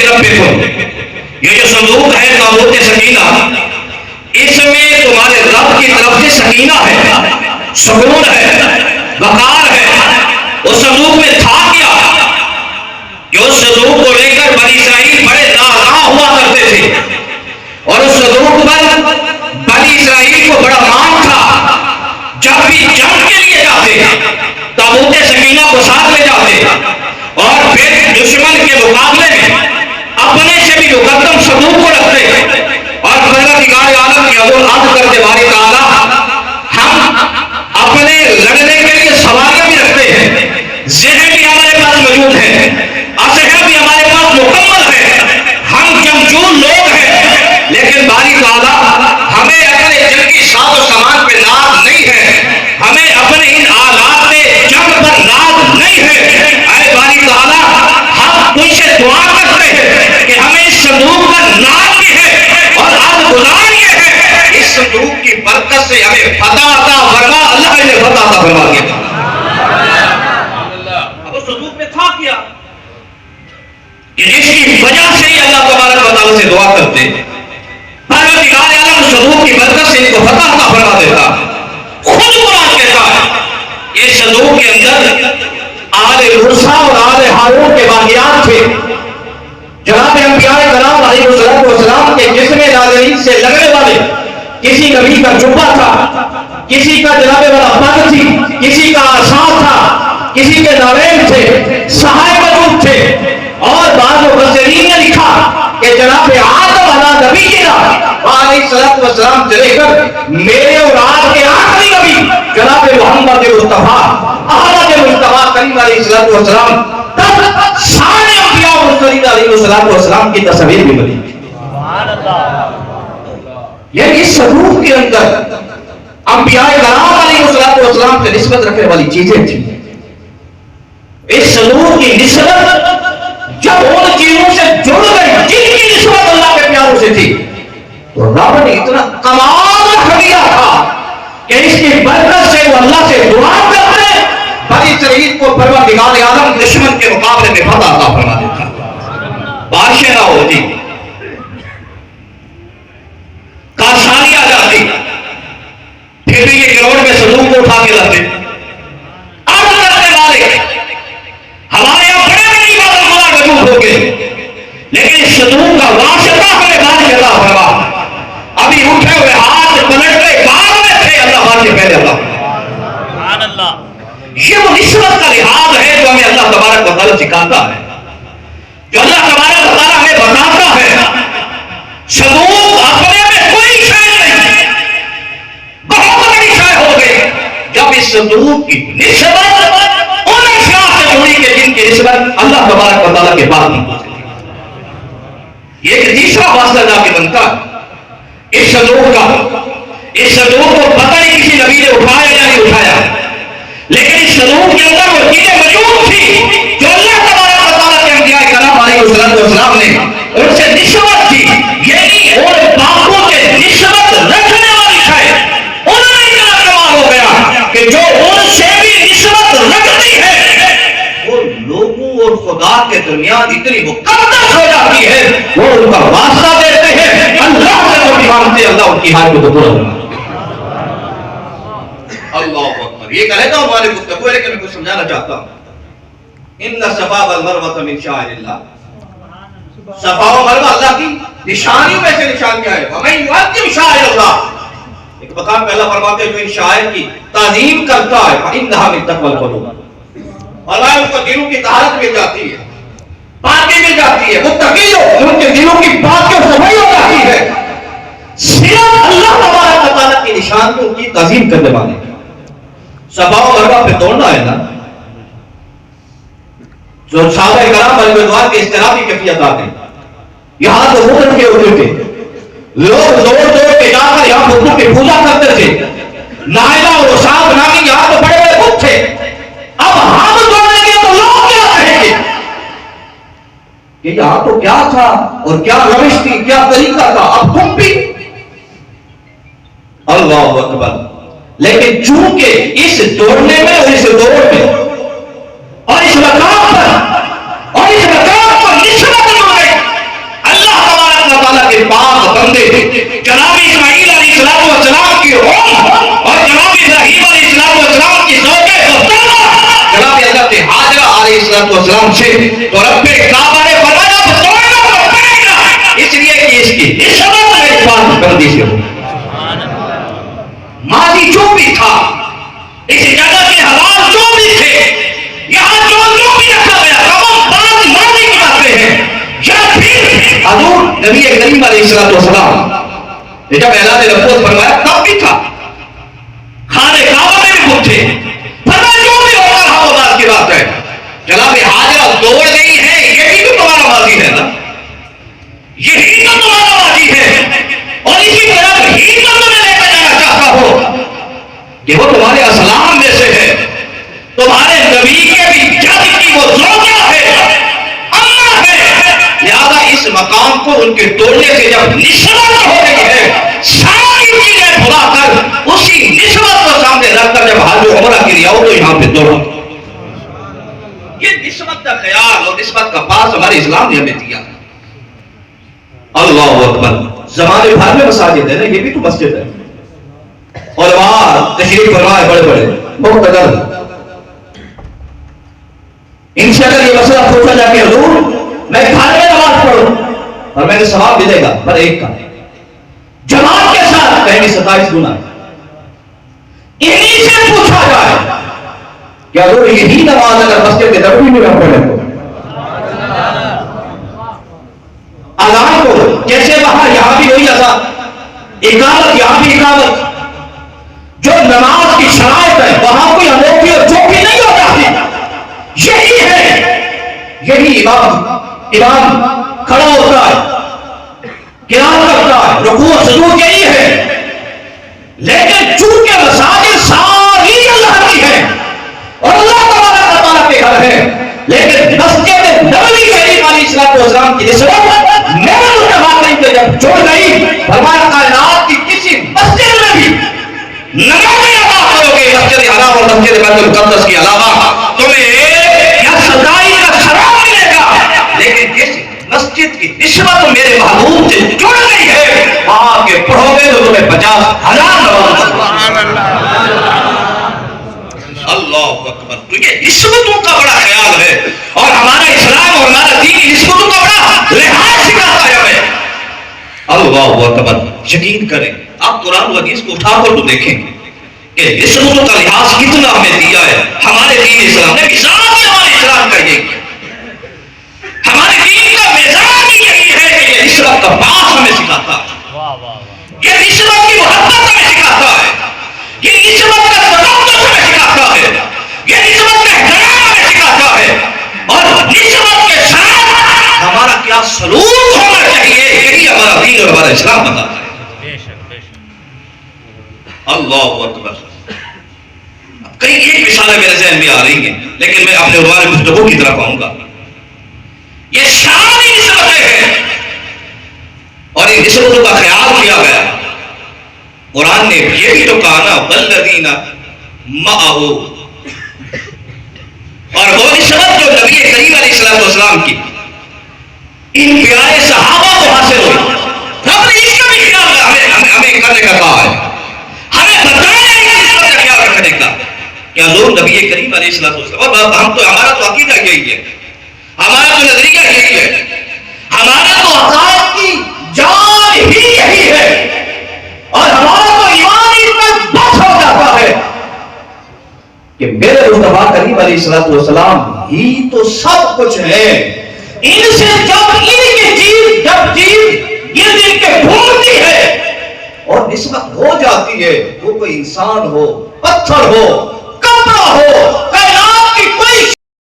ربکم، یہ جو صندوق ہے تابوت سکینہ، اس میں تمہارے رب کی طرف سے سکینہ ہے، سکون ہے، وقار ہے۔ اس صندوق میں تھا کیا کہ اس صندوق کو لے کر بنی اسرائیل بڑے ناراض ہوا کرتے تھے، اور اس صندوق پر بنی اسرائیل کو بڑا مان تھا۔ جب بھی جنگ کے لیے جاتے تابوت سکینہ کو ساتھ لے جاتے، اور پھر دشمن کے مقابلے میں اپنے سے بھی مقدم صندوق کو رکھتے، اور پروردگار عالم کی حضور عرض کرتے باری تعالیٰ ہم اپنے لڑنے کے لیے سواریاں بھی رکھتے ہیں، ذہن بھی ہمارے پاس موجود ہے، اسلحہ بھی ہمارے پاس مکمل ہے، ہم جنگجو لوگ ہیں، لیکن باری تعالیٰ ہمیں اپنے جنگی ساز و سامان پہ ناز نہیں ہے، ہمیں اپنے ان آلات جنگ پر ناز نہیں ہے۔ اے باری تعالیٰ ہم تجھ سے دعا کرتے ہیں کہ ہمیں اس صندوق پر ناز بھی ہے، اور اب گزار یہ ہے اس صندوق کی برکت سے ہمیں فتح عطا فرما۔ اللہ نے فتح عطا فرما دیا۔ اب اس صندوق میں تھا کیا کہ جس کی وجہ سے ہی اللہ تبارک و تعالیٰ سے دعا کرتے، پروردگار عالم صندوق کی برکت سے ان کو فتح عطا فرما دیتا۔ خود قرآن کہتا ہے یہ صندوق کے اندر آل موسیٰ اور آل ہارون کے باقیات تھے، جناب انبیاء کرام علیہ السلام کے جسم ناظرین سے لگنے والے، کسی نبی کا جبہ تھا، کسی کا جناب والا پگ تھی، کسی کا آسان تھا، کسی کے نارین تھے، سہائے موجود تھے، اور بعض مفسرین نے لکھا کہ جناب آدم علیہ نبی علیہ السلام سے لے کر میرے اور آپ کے آخری نبی جناب محمد مصطفیٰ احمد مصطفیٰ کریم علیہ السلام تب سارے انبیاء اور مرسلین علیہ السلام کی تصویر بھی بنی۔ یعنی اس صندوق کے اندر انبیاء کرام علیہ السلام سے نسبت رکھنے والی چیزیں تھیں۔ اس صندوق کی نسبت جب ان چیزوں سے جڑ گئی جن کی نسبت اللہ کے پیاروں سے تھی، تو رب نے اتنا کمال رکھ دیا تھا کہ اس کی برکت سے وہ اللہ سے دعا کرتے بنی اسرائیل کو پروردگار عالم دشمن کے مقابلے میں فتح عطا فرما دیتا۔ بارشیں نہ ہوتی، کاشانی آ جاتی، پھر بھی یہ گراؤنڈ میں صندوق کو اٹھا کے لاتے۔ عرض کرتے والے ہمارے یہاں بڑے بڑی عبادت گزار موجود ہو گئے، لیکن اس صندوق کا واسطہ ہمیں بارش عطا فرما۔ ابھی اٹھے ہوئے ہاتھ پلٹتے بعد میں تھے، اللہ بات سے پہلے اللہ۔ یہ وہ نسبت کا لحاظ ہے جو ہمیں اللہ تبارک و تعالیٰ سکھاتا ہے، جو اللہ تبارک و تعالیٰ ہمیں بتاتا ہے۔ صندوق اپنے میں کوئی شے نہیں، بہت بڑی شے ہو گئی جب اس صندوق کی نسبت ان اشیاء سے جڑی کہ جن کی نسبت اللہ تبارک و تعالیٰ کے پاس نہیں پہنچتی۔ یہ ایک تیسرا واسطہ جا کے بنتا ہے اس صندوق کا۔ اس صندوق کو پتہ نہیں کسی نبی نے اٹھایا یا نہیں اٹھایا، لیکن اس صندوق کے اندر وہ چیزیں موجود تھی جو اللہ تبارک و تعالیٰ کے انبیاء کرام علیہ السلام نے ان سے نسبت تھی، یعنی ان باپوں سے نسبت رکھنے والی شے انہوں نے اتنا کمال ہو گیا کہ جو ان سے بھی نسبت رکھتی ہے وہ لوگوں اور خدا کے درمیان اتنی مقدس ہو جاتی ہے، وہ ان کا واسطہ دیتے ہیں، اللہ سے وہ مانگتے، اللہ ان کی حاجت کو پورا کرتا ہے۔ اللہ اکبر۔ یہ کہہ رہتا ہوں ہمارے گفتگو ہے، لیکن میں کچھ سمجھانا چاہتا ہوں۔ ان الصفا والمروہ من شعائر اللہ، صفا و مروہ اللہ کی نشانیوں میں سے نشانیاں ہیں۔ ومن یعظم شعائر اللہ، ایک مقام پہ اللہ فرماتے ہیں جو ان شعائر کی تعظیم کرتا ہے فإنها من تقوى القلوب، اور ان کو دلوں کی طہارت مل جاتی ہے، پاکی مل جاتی ہے، متقی ہو ان کے دلوں کی پاکی اور صفائی ہو جاتی ہے، صرف اللہ تبارک و تعالیٰ کی نشانیوں کی تعظیم کرنے والے۔ صفا و مروہ پہ دوڑنا ہے نا، جو صحابہ کرام علیہ رضوان کے اضطرابی کیفیت آتے ہیں، یہاں تو ہوٹل کے ہوتے تھے، لوگ دوڑ دوڑ کے جا کر یہاں بتوں کی پوجا کرتے تھے، نائلہ اور اسعد نامی یہاں تو بڑے بڑے بت تھے، اب ہم دوڑیں گے تو لوگ کیا کہیں گے کہ یہاں تو کیا تھا اور کیا روش تھی، کیا طریقہ تھا، اب تم بھی۔ اللہ اکبر۔ لیکن چونکہ اس دوڑنے میں اور اس دوڑ میں اور اس مقام پر نسبت ہو گئی جناب اسماعیل علیہ السلام کی اور جناب ابراہیم علیہ السلام کی زوجہ جناب حضرت ہاجرہ علیہ السلام سے تو رب کعبہ نے فرمایا اس لیے کہ اس کی نسبت میرے پاس بندی سے ہو. ماضی جو بھی تھا اس جگہ کے حالات جو بھی تھے یہاں جو بھی رکھا گیا تمام بات ماضی کی باتیں ہیں. یا پھر حضور نبی کریم علیہ السلام نے جب اعلان نبوت فرمایا تب بھی تھا خانہ کعبہ میں بھی خود تھے فرمایا جو بھی ہوگا رہا وہ بات کی بات ہے. جناب حاجرہ دوڑ گئی ہے یہی تو تمہارا ماضی ہے نا یہی تو تمہارا ماضی ہے اور اسی طرح ہی تو تمہیں لے کر جانا چاہتا ہو کہ وہ تمہارے اسلام میں سے ہے تمہارے نبی کے بھی جد کی وہ زوجہ ہے اماں ہے. لہذا اس مقام کو ان کے توڑنے سے جب نسبت ہو رہی ہے ساری چیزیں بھلا کر اسی نسبت کو سامنے رکھ کر جب حج و عمرہ کی ریاؤ تو یہاں پہ دوڑو. یہ نسبت کا خیال اور نسبت کا پاس ہمارے اسلام نے ہمیں دیا. اللہ اکبر. زمانے بھر میں مساجد ہے نا یہ بھی تو مسجد ہے اور وہاں تشریف فرمائے بڑے بڑے مقتدر ان سے اگر یہ مسئلہ پوچھا جا کہ حضور میں گھر میں نماز پڑھوں اور میں نے ثواب ملے گا پر ایک کا جماعت کے ساتھ کہیں 27 گنا انہی سے پوچھا جائے کہ حضور یہی نماز اگر مسجد کے نبوی میں پڑھے تو اذان کو جیسے وہاں یہاں بھی وہی اذان اقامت یہاں بھی اقامت جو نماز کی شرائط ہے وہاں کوئی انوکھی اور چوکی نہیں ہو جاتی. یہی ہے یہی امام کھڑا ہوتا ہے قیام کرتا ہے رکوع و سجود یہی ہے لیکن چونکہ مساجد ساری اللہ کی ہے اور اللہ تبارک و تعالیٰ کے گھر ہے لیکن مسجد نبوی کریم علیہ السلام کی نسبت میرے متبادل کے جب جوڑ گئی فرمایا کائنات کی کسی مسجد میں بھی نمازیں ادا کرو گے مسجد حرام اور مسجد بیت المقدس کے علاوہ تمہیں یا سزائی کا شراب ملے گا لیکن جس مسجد کی نسبت میرے محبوب سے جڑ گئی ہے وہاں کے پڑھو گے تو تمہیں 50,000 اللہ اکبر. تو یہ نسبتوں کا بڑا خیال ہے اور ہمارا اسلام اور ہمارا دین نسبتوں کا بڑا لحاظ سکھاتا ہے ہمیں. اللہ اکبر. یقین کریں آپ قرآن و حدیث کو اٹھا کر تو دیکھیں کہ نسبتوں کا لحاظ کتنا ہمیں دیا ہے. ہمارے دین اسلام نے مزاج ہی ہمارے اسلام کا یہ ہمارے دین کا مزاج ہی یہی ہے کہ یہ نسبت کا پاس ہمیں سکھاتا ہے یہ نسبت کی محبت ہمیں سکھاتا ہے یہ نسبت کا تقدس ہمیں سکھاتا ہے یہ نسبت کا احترام ہمیں سکھاتا ہے اور نسبت کے ساتھ ہمارا کیا سلوک ہونا چاہیے یہی ہمارا دین اور ہمارا اسلام بتاتا ہے. اللہ اکبر. اب کئی ایک مثالیں میرے ذہن میں آ رہی ہیں لیکن میں اپنے عنوان گفتگو کی طرف آؤں گا. یہ ساری نسبتیں ہیں اور ان نسبتوں کا خیال کیا گیا. قرآن نے یہ بھی تو کہا نا والذین معہ اور وہ نسبت جو نبی کریم علیہ السلام کی ان پیارے صحابہ کو حاصل ہوئی رب نے اس کا بھی خیال ہمیں کرنے کا کہا ہے ہمیں بتایا ہے اس کا خیال رکھنے کا کہ حضور نبی کریم علیہ السلام اور ہم تو ہمارا تو عقیدہ یہی ہے ہمارا تو نظریہ یہی ہے ہمارا تو عقائد کی جان ہی یہی ہے اور ہمارا تو ایمان ہی پر بس ہو جاتا ہے کہ میرے مصطفیٰ کریم علیہ السلام ہی تو سب کچھ ہے. ان سے جب ان کی چیز یہ دل کے بھولتی ہے اور نسبت ہو جاتی ہے وہ کوئی انسان ہو پتھر ہو